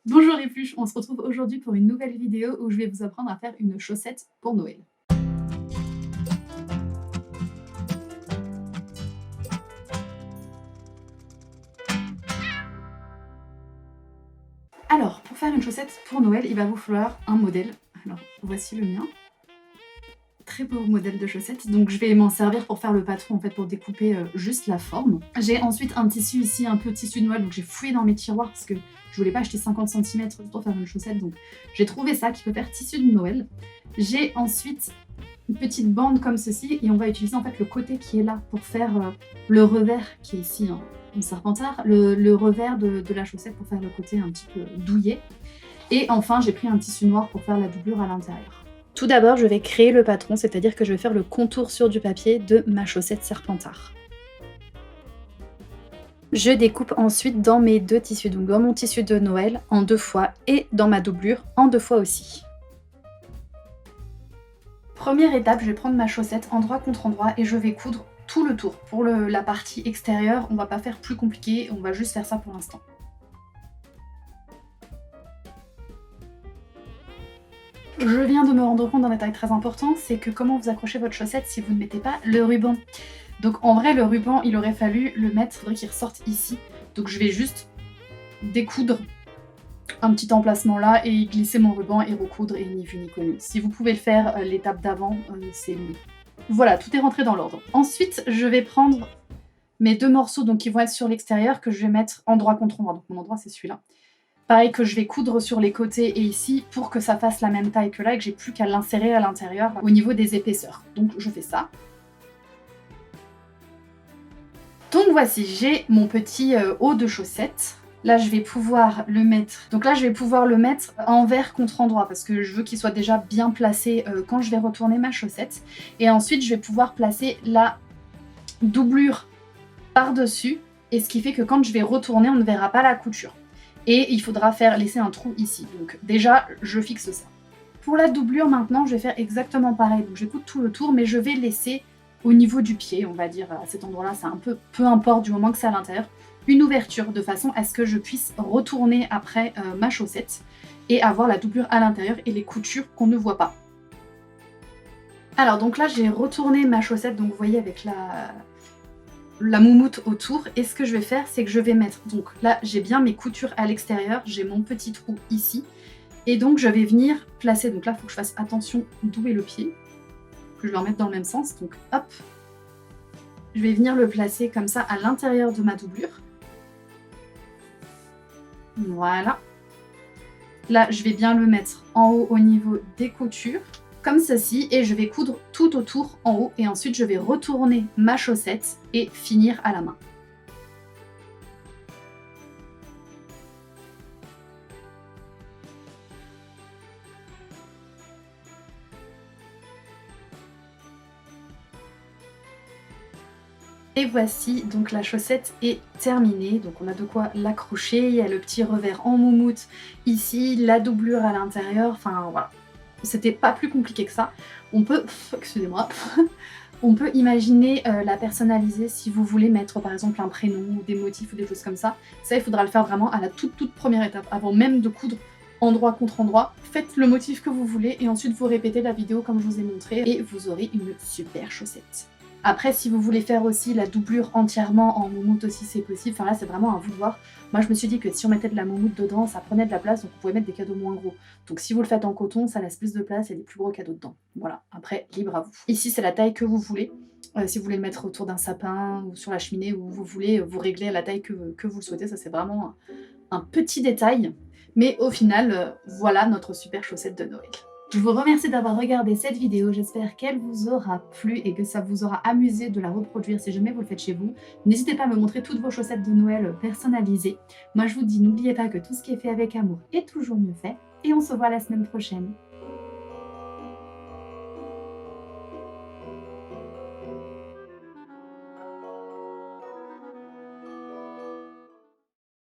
Bonjour les pluches, on se retrouve aujourd'hui pour une nouvelle vidéo où je vais vous apprendre à faire une chaussette pour Noël. Alors, pour faire une chaussette pour Noël, il va vous falloir un modèle. Alors, voici le mien. Très beau modèle de chaussette, donc je vais m'en servir pour faire le patron en fait, pour découper juste la forme. J'ai ensuite un tissu ici, un peu tissu de Noël, donc j'ai fouillé dans mes tiroirs parce que je voulais pas acheter 50 cm pour faire une chaussette, donc j'ai trouvé ça qui peut faire tissu de Noël. J'ai ensuite une petite bande comme ceci et on va utiliser en fait le côté qui est là pour faire le revers qui est ici en serpentard, le revers de la chaussette pour faire le côté un petit peu douillet. Et enfin j'ai pris un tissu noir pour faire la doublure à l'intérieur. Tout d'abord je vais créer le patron, c'est-à-dire que je vais faire le contour sur du papier de ma chaussette serpentard. Je découpe ensuite dans mes deux tissus, donc dans mon tissu de Noël en 2 fois et dans ma doublure en 2 fois aussi. Première étape, je vais prendre ma chaussette endroit contre endroit et je vais coudre tout le tour. Pour la partie extérieure, on va pas faire plus compliqué, on va juste faire ça pour l'instant. Je viens de me rendre compte d'un détail très important, c'est que comment vous accrochez votre chaussette si vous ne mettez pas le ruban. Donc en vrai, le ruban, il aurait fallu le mettre, il faudrait qu'il ressorte ici. Donc je vais juste découdre un petit emplacement là et glisser mon ruban et recoudre et ni vu ni connu. Si vous pouvez le faire l'étape d'avant, c'est mieux. Voilà, tout est rentré dans l'ordre. Ensuite, je vais prendre mes 2 morceaux donc, qui vont être sur l'extérieur que je vais mettre endroit contre endroit. Donc mon endroit, c'est celui-là. Pareil que je vais coudre sur les côtés et ici pour que ça fasse la même taille que là et que j'ai plus qu'à l'insérer à l'intérieur au niveau des épaisseurs. Donc je fais ça. Donc voici, j'ai mon petit haut de chaussette. Là, je vais pouvoir le mettre. Donc là, je vais pouvoir le mettre envers contre endroit parce que je veux qu'il soit déjà bien placé quand je vais retourner ma chaussette. Et ensuite, je vais pouvoir placer la doublure par-dessus. Et ce qui fait que quand je vais retourner, on ne verra pas la couture. Et il faudra laisser un trou ici. Donc déjà, je fixe ça. Pour la doublure, maintenant, je vais faire exactement pareil. Donc je coudre tout le tour, mais je vais laisser au niveau du pied, on va dire à cet endroit-là, c'est un peu importe du moment que c'est à l'intérieur, une ouverture de façon à ce que je puisse retourner après ma chaussette et avoir la doublure à l'intérieur et les coutures qu'on ne voit pas. Alors donc là j'ai retourné ma chaussette, donc vous voyez avec la moumoute autour, et ce que je vais faire c'est que je vais mettre, donc là j'ai bien mes coutures à l'extérieur, j'ai mon petit trou ici, et donc je vais venir placer, donc là il faut que je fasse attention d'où est le pied, que je vais en mettre dans le même sens, donc hop, je vais venir le placer comme ça à l'intérieur de ma doublure. Voilà. Là, je vais bien le mettre en haut au niveau des coutures, comme ceci, et je vais coudre tout autour en haut, et ensuite je vais retourner ma chaussette et finir à la main. Et voici, donc la chaussette est terminée, donc on a de quoi l'accrocher, il y a le petit revers en moumoute ici, la doublure à l'intérieur, enfin voilà. C'était pas plus compliqué que ça. On peut, excusez-moi, on peut imaginer la personnaliser si vous voulez mettre par exemple un prénom ou des motifs ou des choses comme ça. Ça, il faudra le faire vraiment à la toute première étape, avant même de coudre endroit contre endroit. Faites le motif que vous voulez et ensuite vous répétez la vidéo comme je vous ai montré et vous aurez une super chaussette. Après, si vous voulez faire aussi la doublure entièrement en moumoute aussi, c'est possible. Enfin là, c'est vraiment à vous de voir. Moi, je me suis dit que si on mettait de la moumoute dedans, ça prenait de la place, donc vous pouvez mettre des cadeaux moins gros. Donc si vous le faites en coton, ça laisse plus de place, il y a des plus gros cadeaux dedans. Voilà, après, libre à vous. Ici, c'est la taille que vous voulez. Si vous voulez le mettre autour d'un sapin ou sur la cheminée, ou vous voulez vous régler à la taille que vous le souhaitez, ça c'est vraiment un petit détail. Mais au final, voilà notre super chaussette de Noël. Je vous remercie d'avoir regardé cette vidéo, j'espère qu'elle vous aura plu et que ça vous aura amusé de la reproduire si jamais vous le faites chez vous. N'hésitez pas à me montrer toutes vos chaussettes de Noël personnalisées. Moi je vous dis, n'oubliez pas que tout ce qui est fait avec amour est toujours mieux fait et on se voit la semaine prochaine.